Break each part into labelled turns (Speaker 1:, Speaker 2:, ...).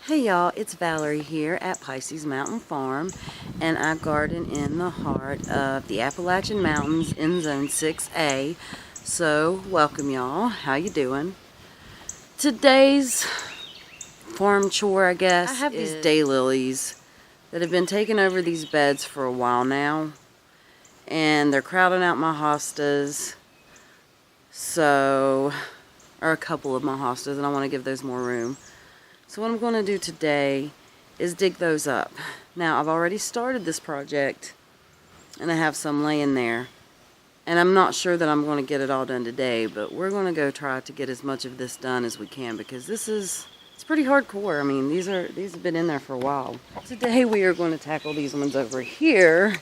Speaker 1: Hey y'all, it's Valerie here at Pisces Mountain Farm, and I garden in the heart of the Appalachian Mountains in Zone 6A. So, welcome y'all. How you doing? Today's farm chore, I guess, I have these daylilies that have been taking over these beds for a while now, and they're crowding out my hostas. Or a couple of my hostas, and I want to give those more room. So what I'm going to do today is dig those up. Now, I've already started this project, and I have some laying there. And I'm not sure that I'm going to get it all done today, but we're going to go try to get as much of this done as we can, because it's pretty hardcore. I mean, these have been in there for a while. Today we are going to tackle these ones over here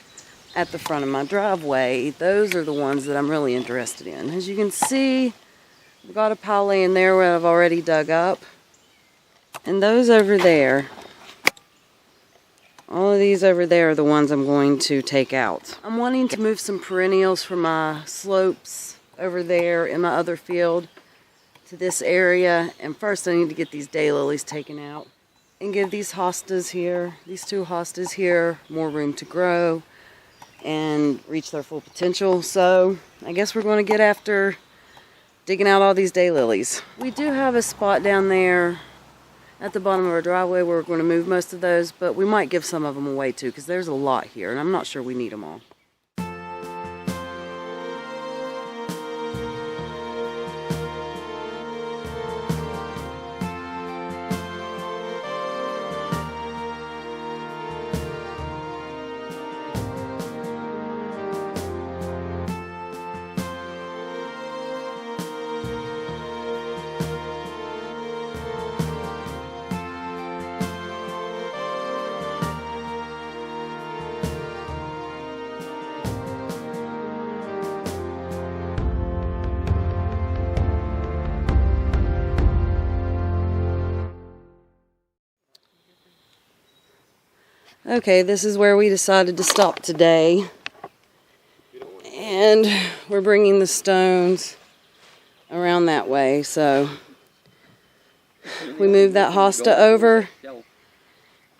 Speaker 1: at the front of my driveway. Those are the ones that I'm really interested in. As you can see, I've got a pile laying there where I've already dug up. And those over there, all of these over there are the ones I'm going to take out. I'm wanting to move some perennials from my slopes over there in my other field to this area. And first I need to get these daylilies taken out and give these hostas here, these two hostas here, more room to grow and reach their full potential. So I guess we're going to get after digging out all these daylilies. We do have a spot down there at the bottom of our driveway where we're going to move most of those, but we might give some of them away too, because there's a lot here and I'm not sure we need them all. Okay, this is where we decided to stop today, and we're bringing the stones around that way. So we moved that hosta over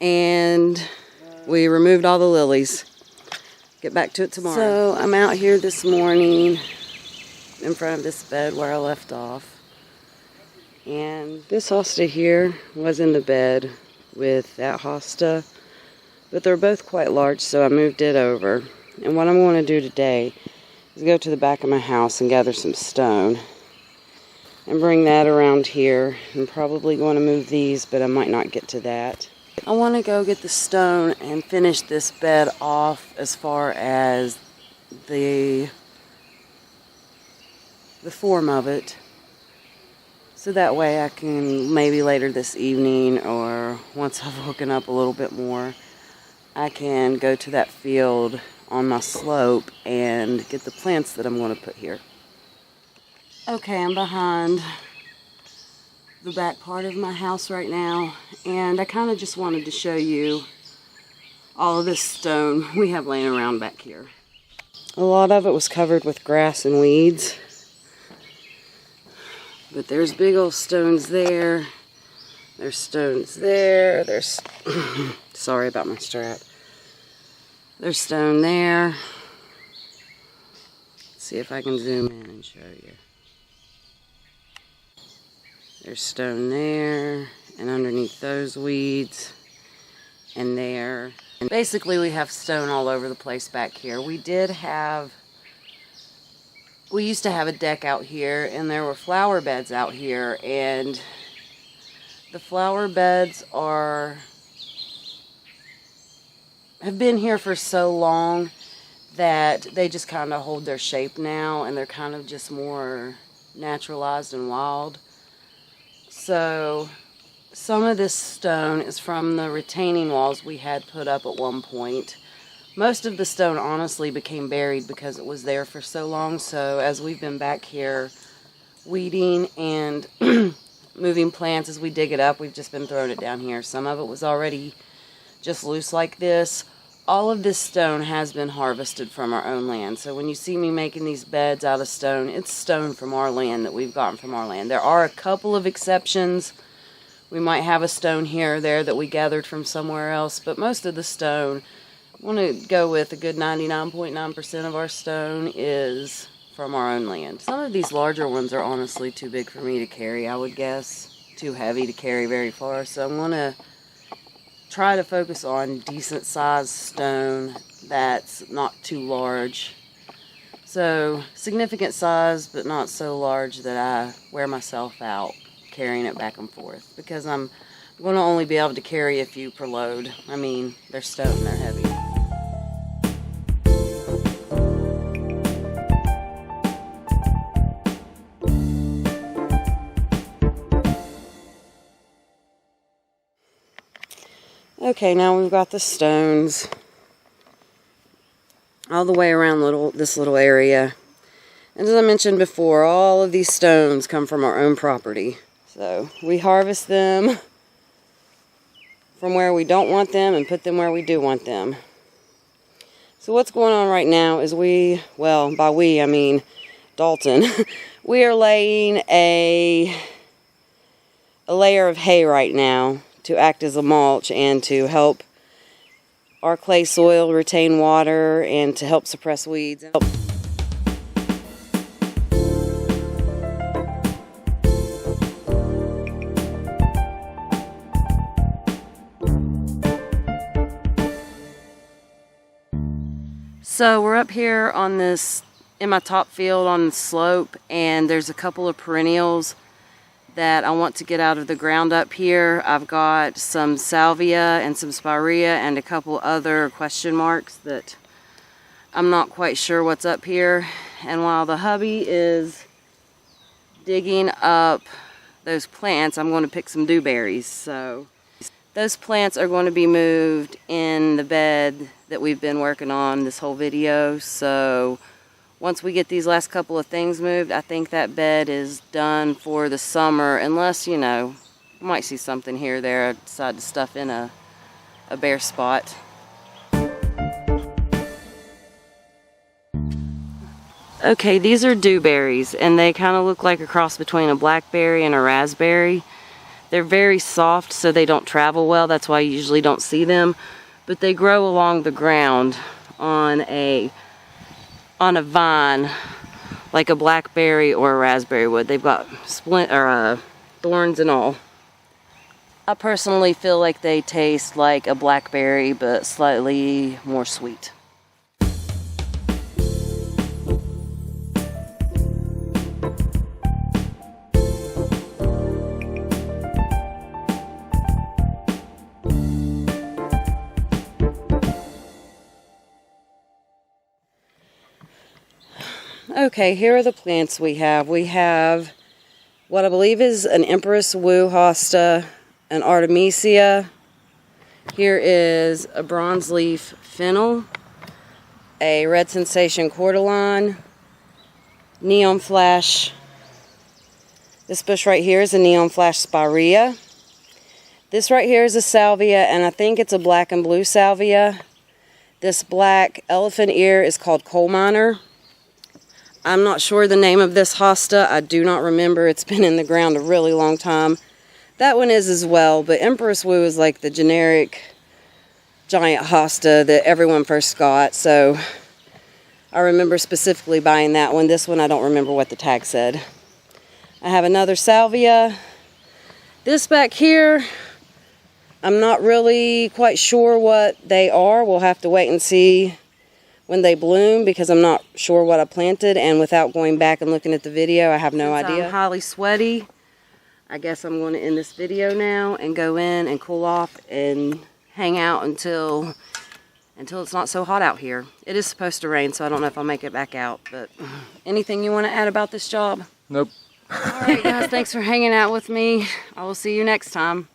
Speaker 1: and we removed all the lilies. Get back to it tomorrow. So I'm out here this morning in front of this bed where I left off, and this hosta here was in the bed with that hosta. But they're both quite large, so I moved it over. And what I'm going to do today is go to the back of my house and gather some stone and bring that around here. I'm probably going to move these, but I might not get to that. I want to go get the stone and finish this bed off as far as the form of it. So that way I can, maybe later this evening or once I've woken up a little bit more, I can go to that field on my slope and get the plants that I'm going to put here. Okay, I'm behind the back part of my house right now, and I kind of just wanted to show you all of this stone we have laying around back here. A lot of it was covered with grass and weeds, but there's big old stones there. There's stones there. There's sorry about my strap. There's stone there. Let's see if I can zoom in and show you. There's stone there, and underneath those weeds, and there. And basically we have stone all over the place back here. We used to have a deck out here, and there were flower beds out here, and the flower beds have been here for so long that they just kind of hold their shape now, and they're kind of just more naturalized and wild. So some of this stone is from the retaining walls we had put up at one point. Most of the stone honestly became buried because it was there for so long. So as we've been back here weeding and moving plants as we dig it up, we've just been throwing it down here. Some of it was already just loose like this. All of this stone has been harvested from our own land. So when you see me making these beds out of stone, it's stone from our land that we've gotten from our land. There are a couple of exceptions We might have a stone here or there that we gathered from somewhere else, but most of the stone, I want to go with a good 99.9% of our stone is from our own land. Some of these larger ones are honestly too big for me to carry, I would guess. Too heavy to carry very far, so I'm going to try to focus on decent sized stone that's not too large. So significant size, but not so large that I wear myself out carrying it back and forth, because I'm going to only be able to carry a few per load. I mean, they're stone, they're heavy. Okay, now we've got the stones all the way around this little area. And as I mentioned before, all of these stones come from our own property. So we harvest them from where we don't want them and put them where we do want them. So what's going on right now is well, by we I mean Dalton, we are laying a layer of hay right now to act as a mulch and to help our clay soil retain water and to help suppress weeds. So we're up here on this, in my top field on the slope, and there's a couple of perennials that I want to get out of the ground up here. I've got some salvia and some spirea and a couple other question marks that I'm not quite sure what's up here. And while the hubby is digging up those plants, I'm going to pick some dewberries. So those plants are going to be moved in the bed that we've been working on this whole video. So once we get these last couple of things moved, I think that bed is done for the summer, unless, you know, you might see something here or there I decide to stuff in a bare spot. Okay, these are dewberries, and they kind of look like a cross between a blackberry and a raspberry. They're very soft, so they don't travel well. That's why you usually don't see them. But they grow along the ground on a vine, like a blackberry or a raspberry would. They've got thorns and all. I personally feel like they taste like a blackberry, but slightly more sweet. Okay, here are the plants we have. We have what I believe is an Empress Wu hosta, an artemisia. Here is a bronze leaf fennel, a red sensation cordyline, neon flash. This bush right here is a neon flash spirea. This right here is a salvia, and I think it's a black and blue salvia. This black elephant ear is called coal miner. I'm not sure the name of this hosta. I do not remember. It's been in the ground a really long time. That one is as well, but Empress Wu is like the generic giant hosta that everyone first got, so I remember specifically buying that one. This one I don't remember what the tag said. I have another salvia. This back here, I'm not really quite sure what they are. We'll have to wait and see when they bloom, because I'm not sure what I planted, and without going back and looking at the video, I have no idea. I'm highly sweaty. I guess I'm going to end this video now and go in and cool off and hang out until it's not so hot out here. It is supposed to rain, so I don't know if I'll make it back out, but anything you want to add about this job?
Speaker 2: Nope.
Speaker 1: Alright guys, thanks for hanging out with me. I will see you next time.